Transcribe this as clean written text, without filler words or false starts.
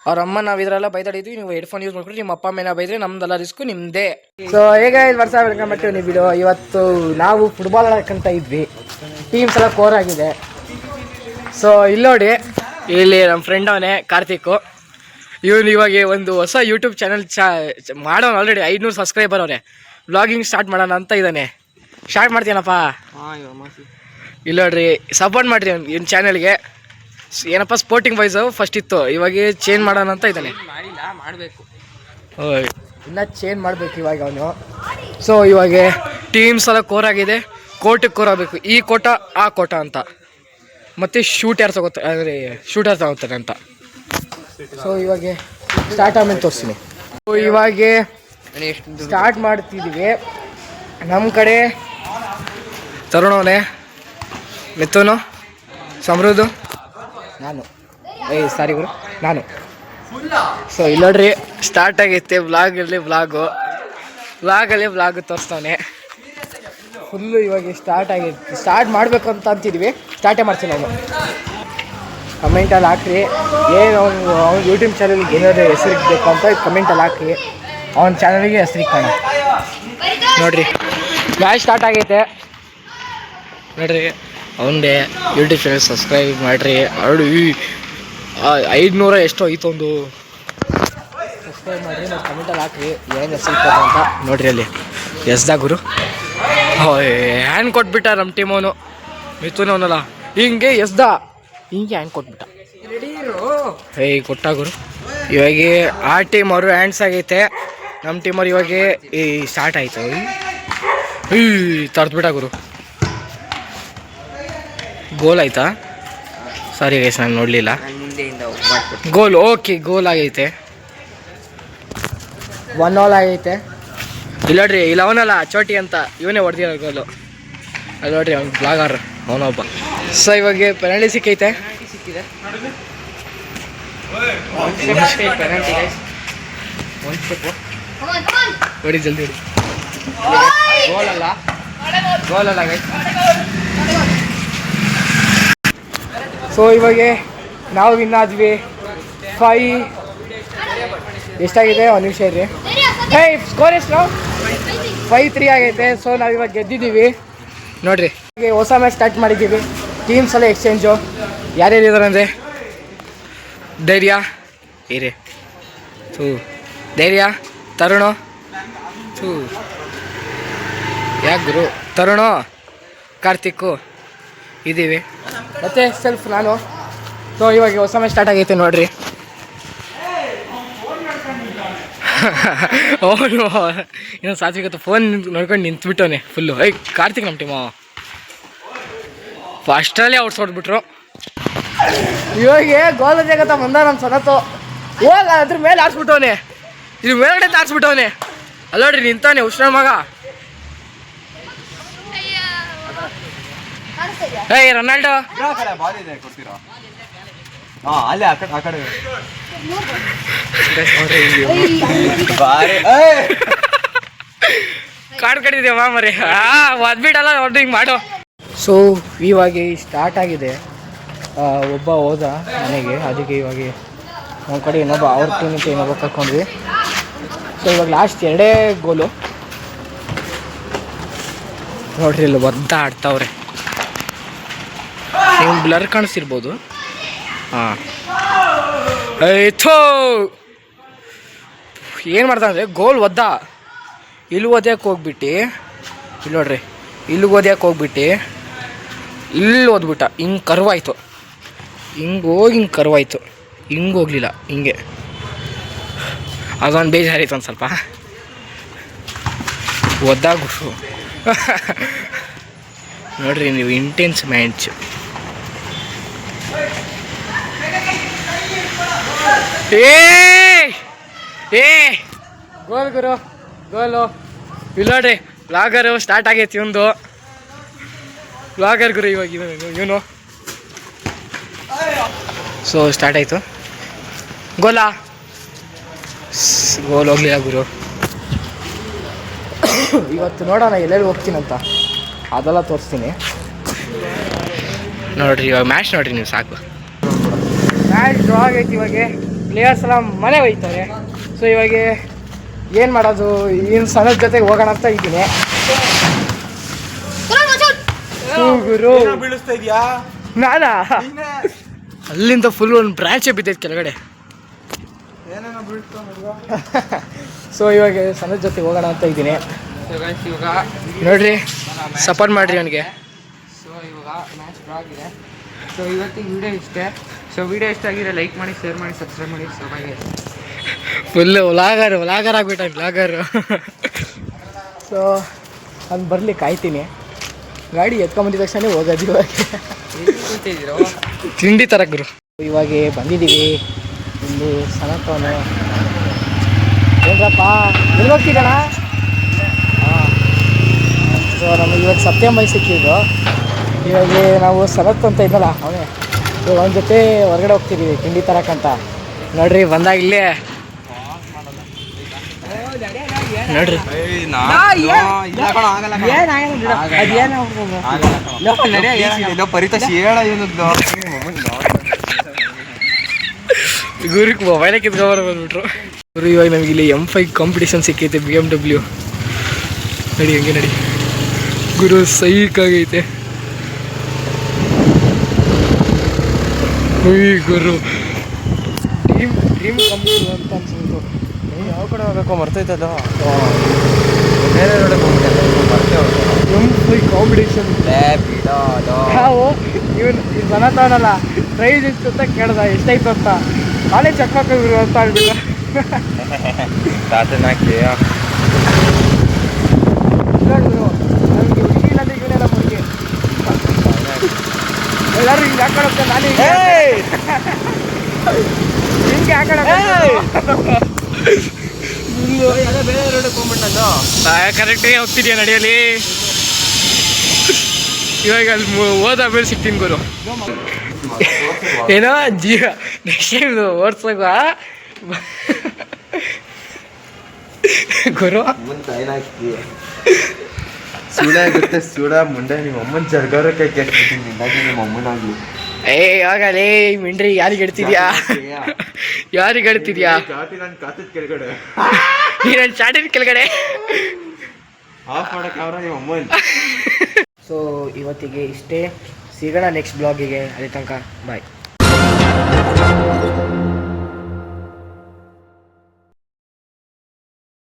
ಅವ್ರ ಅಮ್ಮ ನಾವು ಇದರೆಲ್ಲ ಬೈದಾಡಿದ್ವಿ, ನೀವು ಹೆಡ್ಫೋನ್ ಯೂಸ್ ಮಾಡ್ಕೊಂಡು ನಿಮ್ಮ ಅಪ್ಪ ಅಮ್ಮನ ಬೈದ್ರೆ ನಮ್ದೆಲ್ಲ ರಿಸ್ಕು ನಿಮ್ಮದೇ. ಸೊ ಹೇಗೆ 5 ವರ್ಷ ವೆಲ್ಕಮ್ ಮಾಡ್ತೀವಿ ನೀವು ವಿಡಿಯೋ. ಇವತ್ತು ನಾವು ಫುಟ್ಬಾಲ್ ಆಡೋಕ್ಕಂತ ಇದ್ವಿ, ಟೀಮ್ಸ್ ಎಲ್ಲ ಕೋರ್ ಆಗಿದೆ. ಸೊ ಇಲ್ಲಿ ನೋಡಿ, ಇಲ್ಲಿ ನಮ್ಮ ಫ್ರೆಂಡ್ ಅವನೇ ಕಾರ್ತಿಕ್ಕು. ಇವನು ಇವಾಗ ಒಂದು ಹೊಸ ಯೂಟ್ಯೂಬ್ ಚಾನಲ್ ಮಾಡೋನು. ಆಲ್ರೆಡಿ 500 ಸಬ್ಸ್ಕ್ರೈಬರ್ ಅವರೇ. ವ್ಲಾಗಿಂಗ್ ಸ್ಟಾರ್ಟ್ ಮಾಡೋಣ ಅಂತ ಇದ್ದಾನೆ. ಸ್ಟಾರ್ಟ್ ಮಾಡ್ತೀನಪ್ಪ. ಇಲ್ಲ ನೋಡ್ರಿ, ಸಪೋರ್ಟ್ ಮಾಡಿರಿ ಇವ್ನ ಚಾನಲ್ಗೆ. ಏನಪ್ಪ ಸ್ಪೋರ್ಟಿಂಗ್ ವೈಸು ಫಸ್ಟ್ ಇತ್ತು, ಇವಾಗ ಚೇಂಜ್ ಮಾಡೋಣ ಅಂತ ಇದ್ದಾನೆ. ಮಾಡಬೇಕು ಇನ್ನೂ ಚೇಂಜ್ ಮಾಡಬೇಕು ಇವಾಗ ಅವನು. ಸೊ ಇವಾಗ ಟೀಮ್ಸ್ ಎಲ್ಲ ಕೋರ್ ಆಗಿದೆ, ಕೋರ್ಟಿಗೆ ಕೋರ್ ಆಗಬೇಕು. ಈ ಕೋಟ ಆ ಕೋಟ ಅಂತ, ಮತ್ತು ಶೂಟ್ ಯಾರು ತಗೋತಾರೆ ಅಂದರೆ ಶೂಟ್ ಯಾರು ತಗೋತಾರೆ ಅಂತ. ಸೊ ಇವಾಗ ಸ್ಟಾರ್ಟ್ ಆಮೇಲೆ ತೋರಿಸ್ತೀನಿ. ಸೊ ಇವಾಗ ಸ್ಟಾರ್ಟ್ ಮಾಡ್ತಿದ್ದೀವಿ. ನಮ್ಮ ಕಡೆ ತರುಣವನೇ, ಮಿಥುನು, ಸಮೃದ್ಧು, ನಾನು ಸಾರಿ ಗುರು ನಾನು. ಸೊ ಇಲ್ಲಿ ನೋಡ್ರಿ ಸ್ಟಾರ್ಟ್ ಆಗೈತೆ ವ್ಲಾಗ್ ತೋರಿಸ್ತವನೆ ಫುಲ್ಲು. ಇವಾಗ ಸ್ಟಾರ್ಟ್ ಆಗೈತೆ, ಸ್ಟಾರ್ಟ್ ಮಾಡಬೇಕು ಅಂತ ಅಂತಿದ್ವಿ, ಸ್ಟಾರ್ಟೇ ಮಾಡ್ತೀನಿ ಅವನು. ಕಮೆಂಟಲ್ಲಿ ಹಾಕ್ರಿ ಏನು ಅವ್ನು ಯೂಟ್ಯೂಬ್ ಚಾನಲ್ಗೆ ಏನಾದರೂ ಹೆಸರಿಗಬೇಕು ಅಂತ ಕಮೆಂಟಲ್ಲಿ ಹಾಕ್ರಿ. ಅವನ ಚಾನಲ್ಗೆ ಹೆಸರಿಕ್ಕೋಣ. ನೋಡಿರಿ ಮ್ಯಾಚ್ ಸ್ಟಾರ್ಟ್ ಆಗೈತೆ ನೋಡ್ರಿ. ಅವನದೇ ಯೂಟ್ಯೂಬ್ ಚಾನಲ್ ಸಬ್ಸ್ಕ್ರೈಬ್ ಮಾಡಿರಿ. ಅವಳು 500 ಎಷ್ಟೋ ಐತು ಒಂದು. ಸಬ್ಸ್ಕ್ರೈಬ್ ಮಾಡಿರಿ ಮತ್ತು ಕಮೆಂಟಲ್ಲಿ ಹಾಕ್ರಿ ಏನು ಹೆಸರಿಕ್ಕೋದು ಅಂತ. ನೋಡಿರಿ ಅಲ್ಲಿ ಎಸ್ದ ಗುರು ಹ್ಯಾಂಡ್ ಕೊಟ್ಬಿಟ್ಟ ನಮ್ಮ ಟೀಮ್ ಅವನು. ಮಿಥುನ್ ಅವನಲ್ಲ ಹಿಂಗೆ ಎಸ್ದ ಹಿಂಗೆ ಹ್ಯಾಂಡ್ ಕೊಟ್ಬಿಟ್ಟ. ಕೊಟ್ಟ ಗುರು. ಇವಾಗ ಆ ಟೀಮ್ ಅವರು ಹ್ಯಾಂಡ್ಸ್ ಆಗೈತೆ, ನಮ್ಮ ಟೀಮವ್ರು ಇವಾಗ ಸ್ಟಾರ್ಟ್ ಆಯ್ತು. ತರ್ದ್ಬಿಟ್ಟ ಗುರು. ಗೋಲ್ ಆಯ್ತಾ? ಸಾರಿ ಗೈಸ್, ನಾನು ನೋಡಲಿಲ್ಲ. ಗೋಲ್ ಓಕೆ, ಗೋಲ್ ಆಗೈತೆ. 1-0 ಆಗೈತೆ. ಇಲ್ಲ ನೋಡ್ರಿ, ಇಲ್ಲ ಅವನಲ್ಲ ಚೋಟಿ ಅಂತ, ಇವನೇ ಹೊಡೆದಿರೋ ಗೋಲು. ಅದು ನೋಡ್ರಿ ಅವ್ನು ಬ್ಲಾಗರ್ ಅವನೊಬ್ಬ. ಸೊ ಇವಾಗ ಪೆನಾಲ್ಟಿ ಸಿಕ್ಕೈತೆ. ನೋಡಿ ಜಲ್ದಿ ಹೊಡಿ. ಗೋಲಲ್ಲ ಗೈಸ್. ಸೊ ಇವಾಗ ನಾವು ವಿನ್ ಆದ್ವಿ. 5 ಎಷ್ಟಾಗಿದೆ? 1 ನಿಮಿಷ ಇರ್ರಿ. ಸ್ಕೋರ್ ಎಷ್ಟು? 5-3 ಆಗೈತೆ. ಸೊ ನಾವು ಇವಾಗ ಗೆದ್ದಿದ್ದೀವಿ ನೋಡಿರಿ. ಹೊಸ ಮ್ಯಾಚ್ ಸ್ಟಾರ್ಟ್ ಮಾಡಿದ್ದೀವಿ. ಟೀಮ್ಸ್ ಎಲ್ಲ ಎಕ್ಸ್ಚೇಂಜು. ಯಾರ್ಯಾರು ಇದ್ದಾರೆ ಅಂದರೆ ಧೈರ್ಯ ಧೈರ್ಯ, ತರುಣು, ಯಾಕೆ ಗುರು, ತರುಣು, ಕಾರ್ತಿಕ್ಕು ಇದ್ದೀವಿ, ಮತ್ತು ಸೆಲ್ಫ್ ನಾನು. ಸೊ ಇವಾಗ ಹೊಸ ಮ್ಯಾಚ್ ಸ್ಟಾರ್ಟ್ ಆಗೈತೆ ನೋಡ್ರಿ. ಅವನು ಇನ್ನೊಂದು ಸಾತ್ವಿಕತ್ತು ಫೋನ್ ನೋಡ್ಕೊಂಡು ನಿಂತ್ಬಿಟ್ಟವನೆ ಫುಲ್ಲು. ಕಾರ್ತಿಕ್ ನಮ್ಮ ಟೀಮು ಫಸ್ಟಲ್ಲೇ ಔಟ್ಸ್ ಹೊಡ್ಬಿಟ್ರು. ಇವಾಗ ಗೋಲ್ ಜಗತ್ತ ಬಂದ ನಮ್ಮ ಸನತ್ತು ಹೋಗ ಅದ್ರ ಮೇಲೆ ಆಡ್ಸ್ಬಿಟ್ಟವನೆ, ಇದ್ರ ಮೇಲ್ಗಡೆ ಆಡ್ಸ್ಬಿಟ್ಟವನೆ. ಅಲ್ಲ ನೋಡ್ರಿ ನಿಂತಾನೆ ಉಷ್ಣ ಮಗ. ರೊನಾಲ್ಡೋ ಕಾಡ್ ಕಡಿದೆ ಮಾಮರಿ ಒದ್ಬಿಟ್ಟಲ್ಲ ಹೊಡ್ದು ಹಿಂಗೆ ಮಾಡೋ. ಸೊ ಇವಾಗ ಸ್ಟಾರ್ಟ್ ಆಗಿದೆ. ಒಬ್ಬ ಹೋದ ಮನೆಗೆ, ಅದಕ್ಕೆ ಇವಾಗ ನಮ್ಮ ಕಡೆ ಇನ್ನೊಬ್ಬ ಅವ್ರ ಟೀಮಿಂದ ಇನ್ನೊಬ್ಬ ಕರ್ಕೊಂಡ್ವಿ. ಸೊ ಇವಾಗ ಲಾಸ್ಟ್ 2 ಗೋಲು ನೋಡ್ರಿ. ಇಲ್ಲಿ ಒದ್ದ ಆಡ್ತಾವ್ರೆ, ನಿಮ್ಗೆ ಬ್ಲರ್ ಕಾಣಿಸ್ತಿರ್ಬೋದು. ಹಾಂ ಏನು ಮಾಡ್ತಾನೆ ಗೋಲ್ ಒದ್ದ. ಇಲ್ಲಿ ಓದ್ಯಾಕೆ ಹೋಗ್ಬಿಟ್ಟು, ಇಲ್ಲಿ ನೋಡ್ರಿ, ಇಲ್ಲಿ ಓದ್ಯಾಕೆ ಹೋಗ್ಬಿಟ್ಟು ಇಲ್ಲಿ ಓದ್ಬಿಟ್ಟ. ಹಿಂಗೆ ಕರ್ವಾಯ್ತು, ಹಿಂಗೆ ಹೋಗಿ ಹಿಂಗೆ ಕರ್ವಾಯ್ತು, ಹಿಂಗೆ ಹೋಗ್ಲಿಲ್ಲ, ಹಿಂಗೆ. ಅದೊಂದು ಬೇಜಾರಾಯ್ತು ಒಂದು ಸ್ವಲ್ಪ. ಒದ್ದಾಗ ನೋಡ್ರಿ ನೀವು ಇಂಟೆನ್ಸ್ ಮ್ಯಾಚ್. ಗೋಲ್ ಗುರು, ಗೋಲು. ಇಲ್ಲ ನೋಡ್ರಿ ಬ್ಲಾಗರು ಸ್ಟಾರ್ಟ್ ಆಗೈತಿ ಒಂದು ಬ್ಲಾಗರ್ ಗುರು. ಇವಾಗ ಇವನು ಸೊ ಸ್ಟಾರ್ಟ್ ಆಯಿತು. ಗೋಲಾ? ಗೋಲ್ ಹೋಗ್ಲಿಲ್ಲ ಗುರು. ಇವತ್ತು ನೋಡೋಣ ಎಲ್ಲೆಲ್ಲಿ ಹೋಗ್ತೀನಂತ, ಅದೆಲ್ಲ ತೋರಿಸ್ತೀನಿ ನೋಡ್ರಿ. ಇವಾಗ ಮ್ಯಾಚ್ ನೋಡ್ರಿ ನೀವು ಸಾಕು. ಮ್ಯಾಚ್ ಡ್ರಾ ಆಗೈತಿ. ಇವಾಗ ಪ್ಲೇಯರ್ಸ್ ಎಲ್ಲ ಮನೆ ಹೋಯ್ತಾರೆ. ಸೊ ಇವಾಗ ಏನು ಮಾಡೋದು, ಏನು ಸಣ್ಣದ ಜೊತೆಗೆ ಹೋಗೋಣ ಅಂತ ಇದ್ದೀನಿ. ಗುರು ಬೀಳಿಸ್ತಾ ಇದೆಯಾ? ನಾನಾ ಅಲ್ಲಿಂದ ಫುಲ್ ಒಂದು ಬ್ರಾಂಚೇ ಬಿದ್ದೈತೆ ಕೆಳಗಡೆ. ಸೊ ಇವಾಗ ಸಣ್ಣದ ಜೊತೆ ಹೋಗೋಣ ಅಂತ ಇದ್ದೀನಿ. ಇವಾಗ ನೋಡ್ರಿ, ಸಪೋರ್ಟ್ ಮಾಡಿರಿ ಅವನಿಗೆ. ಸೊ ಇವಾಗ ಮ್ಯಾಚ್ ಡ್ರಾ ಆಗಿದೆ. ಸೊ ಇವತ್ತಿನ ವಿಡಿಯೋ ಇಷ್ಟೇ. ಸೊ ವಿಡಿಯೋ ಇಷ್ಟ ಆಗಿದ್ರೆ ಲೈಕ್ ಮಾಡಿ, ಶೇರ್ ಮಾಡಿ, ಸಬ್ಸ್ಕ್ರೈಬ್ ಮಾಡಿ. ಸೊ ಹಾಗೆ ಫುಲ್ಲು ವ್ಲಾಗರ್ ಆಗ್ಬಿಟ್ಟ ವ್ಲಾಗರು. ಸೊ ಅದು ಬರಲಿ ಕಾಯ್ತೀನಿ. ಗಾಡಿ ಎತ್ಕೊಂಬಂದಿದ ತಕ್ಷಣ ಹೋಗೋದು. ಇವಾಗ ತಿಂಡಿ ತರಕ್ರು ಇವಾಗ ಬಂದಿದ್ದೀವಿ. ಇಲ್ಲಿ ಸನತ್ತವನು ಏನ್ರಪ್ಪ ಎಲ್ಲಿ ಹೋಗ್ತಿದ್ದಣ? ಹಾಂ, ಸೊ ನಮಗೆ ಇವಾಗ ಸತ್ಯಂಬೈ ಸಿಕ್ಕಿದ್ರು. ಇವಾಗ ನಾವು ಸನತ್ ಅಂತ ಇದ್ದಲ್ಲ ಅವನೇ, ಇವಾಗ ಅವನ ಜೊತೆ ಹೊರಗಡೆ ಹೋಗ್ತಿದ್ದೀವಿ ತಿಂಡಿ ತರಕ್ಕಂತ. ನೋಡ್ರಿ ಬಂದಾಗ ಇಲ್ಲೇ ನೋಡ್ರಿ ಗುರಿಗೆ ಮೊಬೈಲೇ ಕಿತ್ಕೊಂಬರ ಬಂದ್ಬಿಟ್ರು ಗುರು. ಇವಾಗ ನಮಗೆ ಇಲ್ಲಿ M5 ಕಾಂಪಿಟೇಷನ್ ಸಿಕ್ಕೈತೆ BMW. ನಡಿ ಹಂಗೆ ನಡಿ ಗುರು, ಸೈಕ್ ಆಗೈತೆ ಗುರು. ಡ್ರೀಮ್ ಕಂಪ್ನಿ ಅಂತ ಅನ್ಸ್ಬಿಟ್ಟು ಯಾವ ಕಡೆ ಹೋಗ್ಬೇಕು ಮರ್ತೈತಲ್ಲ. ಬೇರೆ M5 ಕಾಂಪಿಟೇಷನ್ ನಾವು ಇವನು ಜನ ತಗೊಳಲ್ಲ. ಪ್ರೈಸ್ ಎಷ್ಟು ಅಂತ ಕೇಳ್ದ, ಎಷ್ಟಾಯ್ತು ಅಂತ. ನಾಳೆ ಚೆಕ್ ಹಾಕಿದ್ರು ಅಂತ ಹೇಳ್ಬಿಟ್ಟು ನನಗೆ ಹುಡುಗಿನಲ್ಲಿ ಇವನೆಲ್ಲ ಹುಡುಗಿ ಎಲ್ಲರೂ ಹಿಂಗೆ ಹಾಕೊಳಕ್ಕೆ ನಾನು ಹಿಂಗೆ ಕರೆಕ್ಟಾಗಿ ಹೋಗ್ತಿದ್ಯಾ ನಡಿಯಲ್ಲಿ. ಇವಾಗ ಅಲ್ಲಿ ಹೋದ ಮೇಲೆ ಸಿಗ್ತೀನಿ ಗುರು. ಏನೋ ನೆಕ್ಸ್ಟ್ ಟೈಮ್ ಓಡಿಸ್ಲಾಗ ಗುರು ಸೂಡ ಆಗುತ್ತೆ. ಸೂಡ ಮುಂಡೆ ನಿಮ್ಮ ಅಮ್ಮನ ಜರ್ಗಾರಕ್ಕೆ ನಿಮ್ಮ ಅಮ್ಮನಾಗ್ಲಿ. ಆಗಲೇ ಮಿಂಡ್ರಿ ಯಾರಿಗೆ ಇಡ್ತಿದ್ಯಾ? ಯಾರಿಗೆ ಇಡ್ತಿದ್ಯಾ? ನನ್ನ ಕಾತದ ಕೆಳಗಡೆ ನೀ ನನ್ನ ಚಾಟಿನ ಕೆಳಗಡೆ ಆಫ್ ಮಾಡಕ್ಕೆ ಅವ್ರ ನಿಮ್ಮ ಅಮ್ಮನ. ಸೊ ಇವತ್ತಿಗೆ ಇಷ್ಟೇ, ಸಿಗೋಣ ನೆಕ್ಸ್ಟ್ ಬ್ಲಾಗಿಗೆ. ಅಲ್ಲಿ ತನಕ ಬಾಯ್.